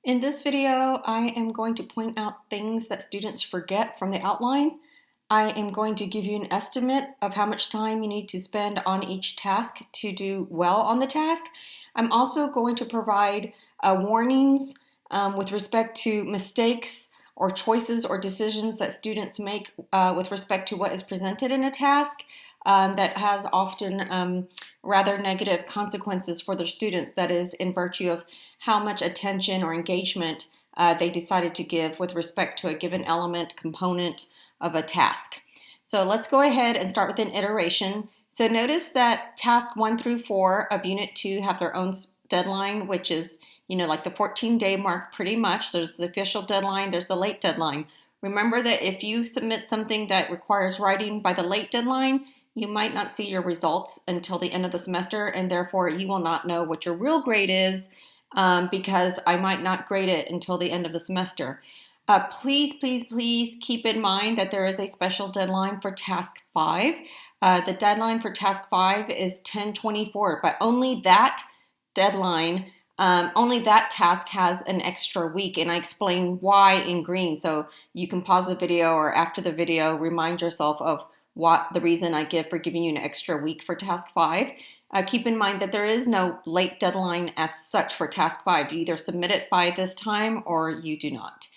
In this video, I am going to point out things that students forget from the outline. I am going to give you an estimate of how much time you need to spend on each task to do well on the task. I'm also going to provide warnings with respect to mistakes or choices or decisions that students make with respect to what is presented in a task that has often rather negative consequences for their students. That is in virtue of how much attention or engagement they decided to give with respect to a given element, component of a task. So let's go ahead and start with an iteration. So notice that task 1 through 4 of Unit 2 have their own deadline, which is, like the 14-day mark pretty much. There's the official deadline, there's the late deadline. Remember that if you submit something that requires writing by the late deadline, you might not see your results until the end of the semester, and therefore you will not know what your real grade is because I might not grade it until the end of the semester. Please keep in mind that there is a special deadline for task 5. The deadline for task 5 is 10/24, but only that deadline, only that task has an extra week, and I explain why in green. So you can pause the video or after the video, remind yourself of what the reason I give for giving you an extra week for task 5. Keep in mind that there is no late deadline as such for task 5. You either submit it by this time or you do not.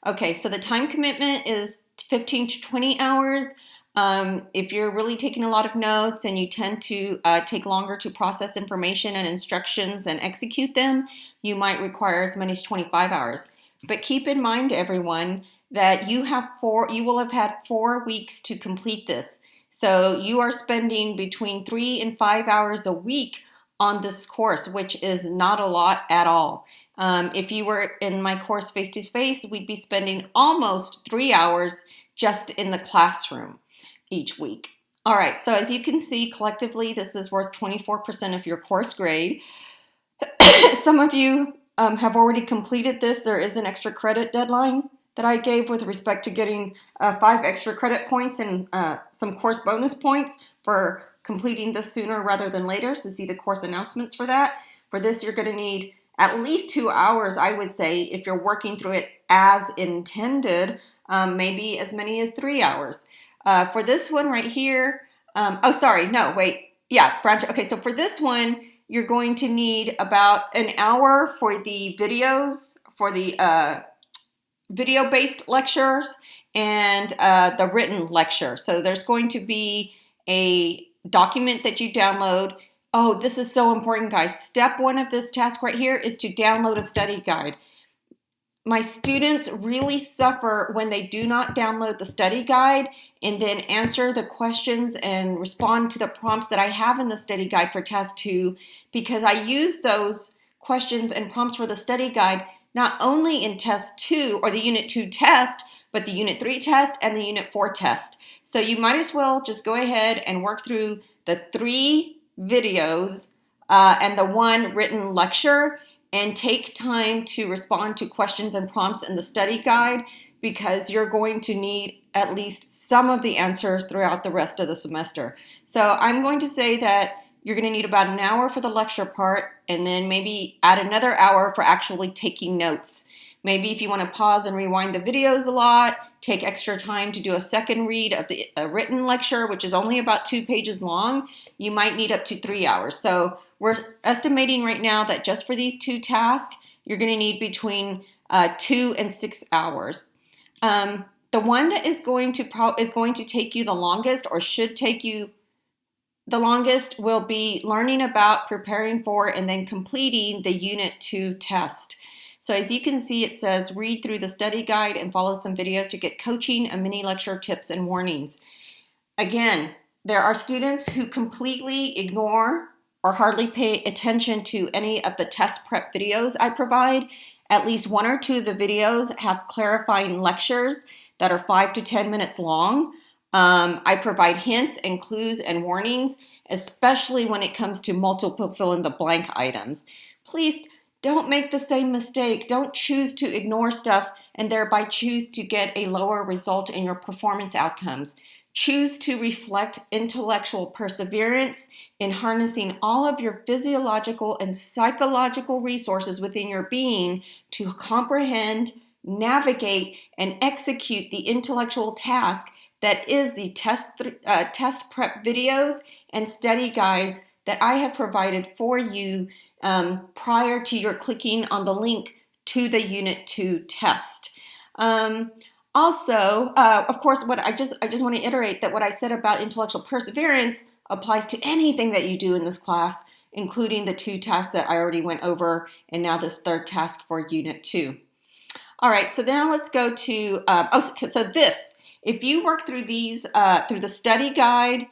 Okay, so the time commitment is 15 to 20 hours. If you're really taking a lot of notes and you tend to take longer to process information and instructions and execute them, you might require as many as 25 hours. But keep in mind, everyone, that you will have had 4 weeks to complete this. So you are spending between 3 and 5 hours a week on this course, which is not a lot at all. If you were in my course face-to-face, we'd be spending almost 3 hours just in the classroom each week. All right, so as you can see, collectively, this is worth 24% of your course grade. Some of you have already completed this. There is an extra credit deadline that I gave with respect to getting 5 extra credit points and some course bonus points for completing this sooner rather than later. So see the course announcements for that. For this, you're going to need at least 2 hours, I would say, if you're working through it as intended, maybe as many as 3 hours. For this one right here, okay, so for this one, you're going to need about an hour for the videos, for the video-based lectures, and the written lecture. So there's going to be a document that you download. Oh, this is so important, guys. Step 1 of this task right here is to download a study guide. My students really suffer when they do not download the study guide and then answer the questions and respond to the prompts that I have in the study guide for task 2, because I use those questions and prompts for the study guide not only in test 2 or the unit 2 test, but the unit 3 test and the unit 4 test. So you might as well just go ahead and work through the 3 videos and the 1 written lecture, and take time to respond to questions and prompts in the study guide, because you're going to need at least some of the answers throughout the rest of the semester. So I'm going to say that you're going to need about an hour for the lecture part, and then maybe add another hour for actually taking notes. Maybe if you want to pause and rewind the videos a lot, take extra time to do a second read of the written lecture, which is only about 2 pages long, you might need up to 3 hours. So we're estimating right now that just for these 2 tasks, you're going to need between 2 and 6 hours. The one that is going to take you the longest, or should take you the longest, will be learning about, preparing for, and then completing the Unit 2 test. So as you can see, it says read through the study guide and follow some videos to get coaching, a mini lecture, tips, and warnings. Again, there are students who completely ignore or hardly pay attention to any of the test prep videos I provide. At least 1 or 2 of the videos have clarifying lectures that are 5 to 10 minutes long. I provide hints and clues and warnings, especially when it comes to multiple fill-in-the-blank items. Please don't make the same mistake. Don't choose to ignore stuff and thereby choose to get a lower result in your performance outcomes. Choose to reflect intellectual perseverance in harnessing all of your physiological and psychological resources within your being to comprehend, navigate, and execute the intellectual task that is the test prep videos and study guides that I have provided for you prior to your clicking on the link to the Unit 2 test. Also, of course, what I just want to iterate that what I said about intellectual perseverance applies to anything that you do in this class, including the 2 tasks that I already went over, and now this 3rd task for Unit 2. All right, so now let's go to, if you work through these, through the study guide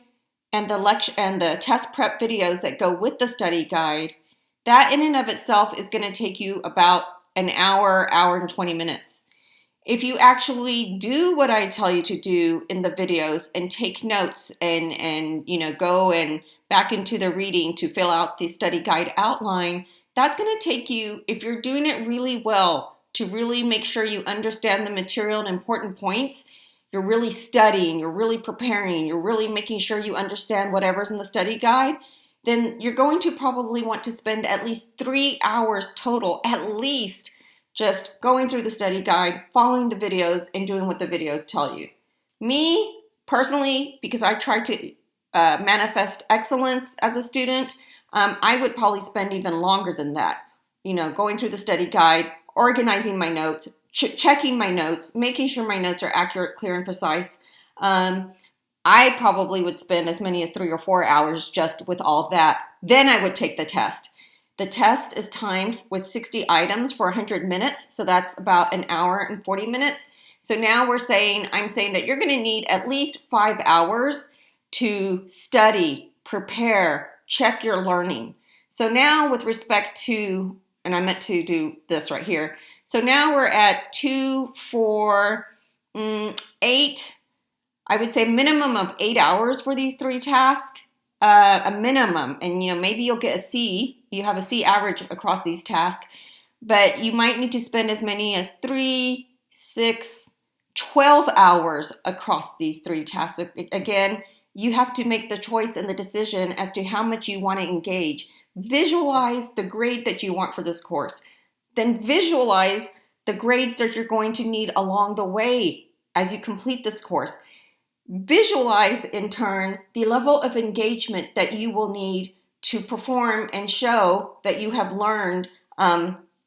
and the lecture and the test prep videos that go with the study guide, that in and of itself is going to take you about an hour and 20 minutes. If you actually do what I tell you to do in the videos and take notes and go and back into the reading to fill out the study guide outline, that's going to take you, if you're doing it really well, to really make sure you understand the material and important points. You're really studying, you're really preparing, you're really making sure you understand whatever's in the study guide, then you're going to probably want to spend at least 3 hours total, at least, just going through the study guide, following the videos, and doing what the videos tell you. Me, personally, because I try to manifest excellence as a student, I would probably spend even longer than that. Going through the study guide, organizing my notes, checking my notes, making sure my notes are accurate, clear, and precise. I probably would spend as many as 3 or 4 hours just with all that. Then I would take the test. The test is timed with 60 items for 100 minutes, so that's about an hour and 40 minutes. So now I'm saying that you're going to need at least 5 hours to study, prepare, check your learning. So now with respect to, and I meant to do this right here. So now we're at 2, 4, 8, I would say minimum of 8 hours for these 3 tasks. A minimum, and maybe you'll get a C. You have a C average across these tasks, but you might need to spend as many as 3, 6, 12 hours across these 3 tasks. So again, you have to make the choice and the decision as to how much you want to engage. Visualize the grade that you want for this course. Then visualize the grades that you're going to need along the way as you complete this course. Visualize, in turn, the level of engagement that you will need to perform and show that you have learned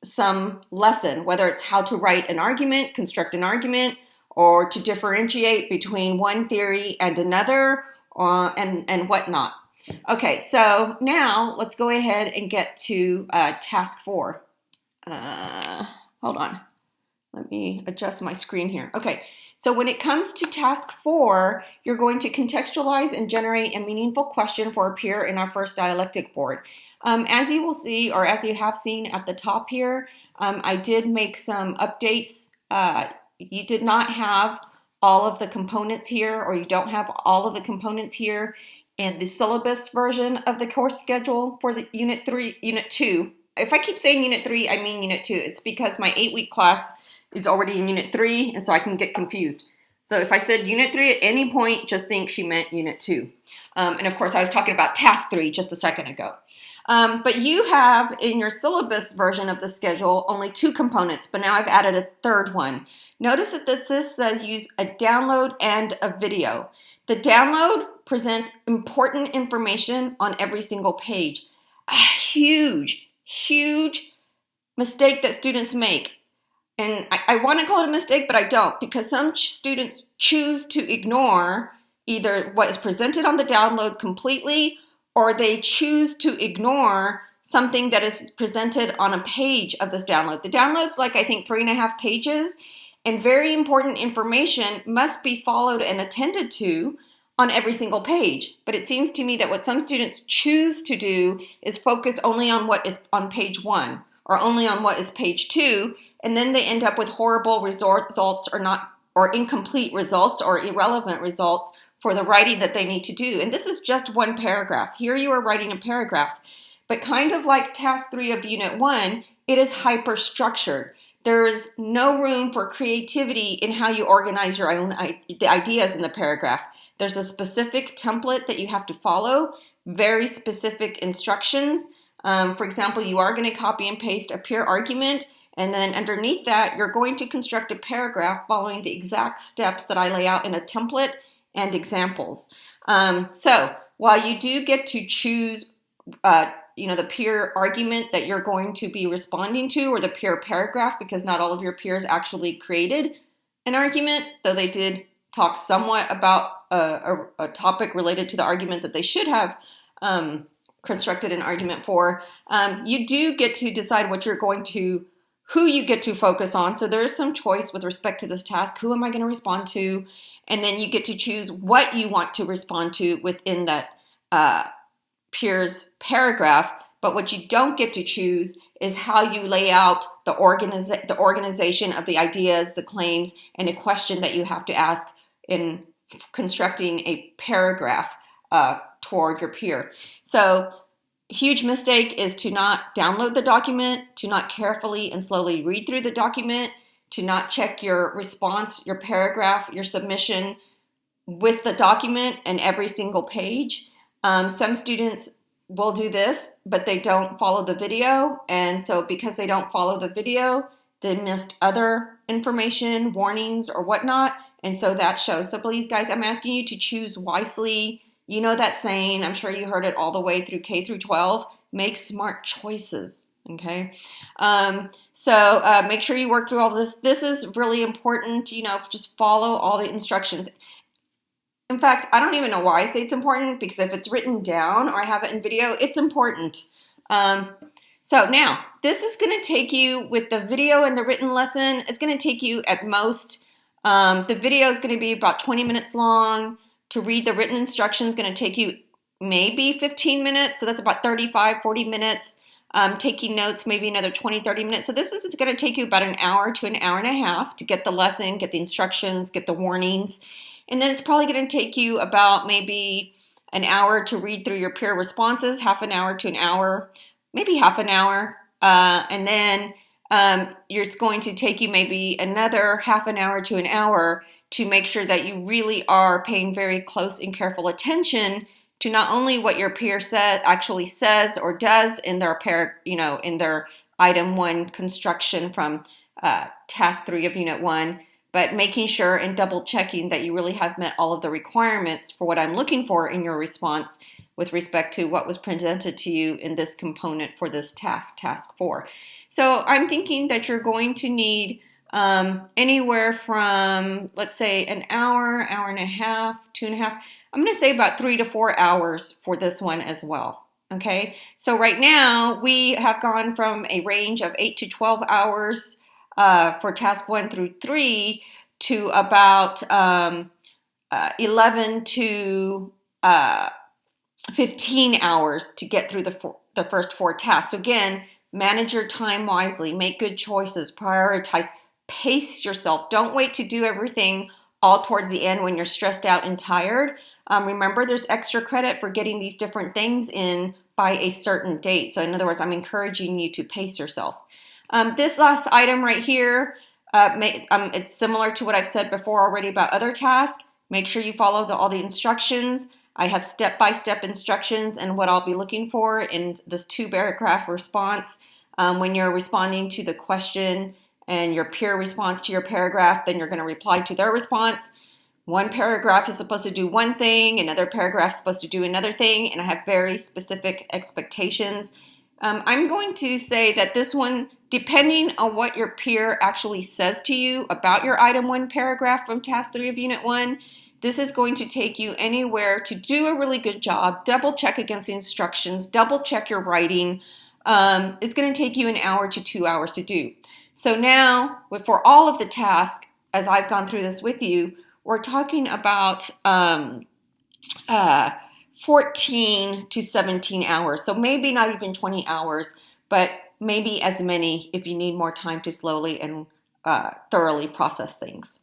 some lesson, whether it's how to write an argument, construct an argument, or to differentiate between one theory and another, and whatnot. Okay, so now let's go ahead and get to task 4. Hold on. Let me adjust my screen here. Okay. So when it comes to task 4, you're going to contextualize and generate a meaningful question for a peer in our first dialectic board. As you will see, or as you have seen at the top here, I did make some updates. You did not have all of the components here, or you don't have all of the components here in the syllabus version of the course schedule for the Unit 2. If I keep saying Unit 3, I mean Unit 2. It's because my 8-week class is already in Unit 3, and so I can get confused. So if I said Unit 3 at any point, just think she meant Unit 2. And of course, I was talking about Task 3 just a second ago. But you have, in your syllabus version of the schedule, only 2 components, but now I've added a 3rd one. Notice that this says use a download and a video. The download presents important information on every single page. A huge mistake that students make. And I want to call it a mistake, but I don't, because some students choose to ignore either what is presented on the download completely, or they choose to ignore something that is presented on a page of this download. The download's like, I think, 3.5 pages, and very important information must be followed and attended to on every single page. But it seems to me that what some students choose to do is focus only on what is on page 1, or only on what is page 2, and then they end up with horrible results or incomplete results or irrelevant results for the writing that they need to do. And this is just one paragraph. Here you are writing a paragraph. But kind of like task 3 of Unit 1, it is hyper-structured. There is no room for creativity in how you organize your own the ideas in the paragraph. There's a specific template that you have to follow, very specific instructions. For example, you are going to copy and paste a peer argument, and then underneath that, you're going to construct a paragraph following the exact steps that I lay out in a template and examples. So while you do get to choose the peer argument that you're going to be responding to, or the peer paragraph, because not all of your peers actually created an argument, though they did talk somewhat about a topic related to the argument that they should have constructed an argument for. You do get to decide who you get to focus on. So there is some choice with respect to this task. Who am I going to respond to? And then you get to choose what you want to respond to within that peer's paragraph. But what you don't get to choose is how you lay out the organization of the ideas, the claims, and a question that you have to ask in constructing a paragraph toward your peer. So huge mistake is to not download the document, to not carefully and slowly read through the document, to not check your response, your paragraph, your submission with the document and every single page. Some students will do this, but they don't follow the video. And so because they don't follow the video, they missed other information, warnings, or whatnot. And so that shows. So please, guys, I'm asking you to choose wisely. You know that saying, I'm sure you heard it all the way through K through 12, make smart choices, okay? So make sure you work through all this. This is really important, just follow all the instructions. In fact, I don't even know why I say it's important, because if it's written down or I have it in video, it's important. So now, this is going to take you, with the video and the written lesson, it's going to take you at most, the video is going to be about 20 minutes long. To read the written instructions is going to take you maybe 15 minutes. So that's about 35, 40 minutes. Taking notes, maybe another 20, 30 minutes. So this is going to take you about an hour to an hour and a half to get the lesson, get the instructions, get the warnings. And then it's probably going to take you about maybe an hour to read through your peer responses, half an hour to an hour, maybe half an hour. And then it's going to take you maybe another half an hour to an hour to make sure that you really are paying very close and careful attention to not only what your peer actually says or does in their in their item 1 construction from task 3 of unit 1, but making sure and double checking that you really have met all of the requirements for what I'm looking for in your response with respect to what was presented to you in this component for this task 4. So I'm thinking that you're going to need anywhere from, let's say, an hour, hour and a half, 2.5. I'm going to say about 3 to 4 hours for this one as well. Okay, so right now we have gone from a range of 8 to 12 hours for task 1 through 3 to about 11 to 15 hours to get through the first 4 tasks. So again, manage your time wisely, make good choices, prioritize, pace yourself. Don't wait to do everything all towards the end when you're stressed out and tired. Remember, there's extra credit for getting these different things in by a certain date. So in other words, I'm encouraging you to pace yourself. This last item right here, it's similar to what I've said before already about other tasks. Make sure you follow all the instructions. I have step-by-step instructions and what I'll be looking for in this 2-paragraph response. When you're responding to the question and your peer response to your paragraph, then you're going to reply to their response. One paragraph is supposed to do one thing, another paragraph is supposed to do another thing, and I have very specific expectations. I'm going to say that this one, depending on what your peer actually says to you about your item 1 paragraph from task 3 of unit 1, this is going to take you anywhere to do a really good job. Double check against the instructions, double check your writing. It's going to take you an hour to 2 hours to do. So now, for all of the tasks, as I've gone through this with you, we're talking about 14 to 17 hours. So maybe not even 20 hours, but maybe as many if you need more time to slowly and thoroughly process things.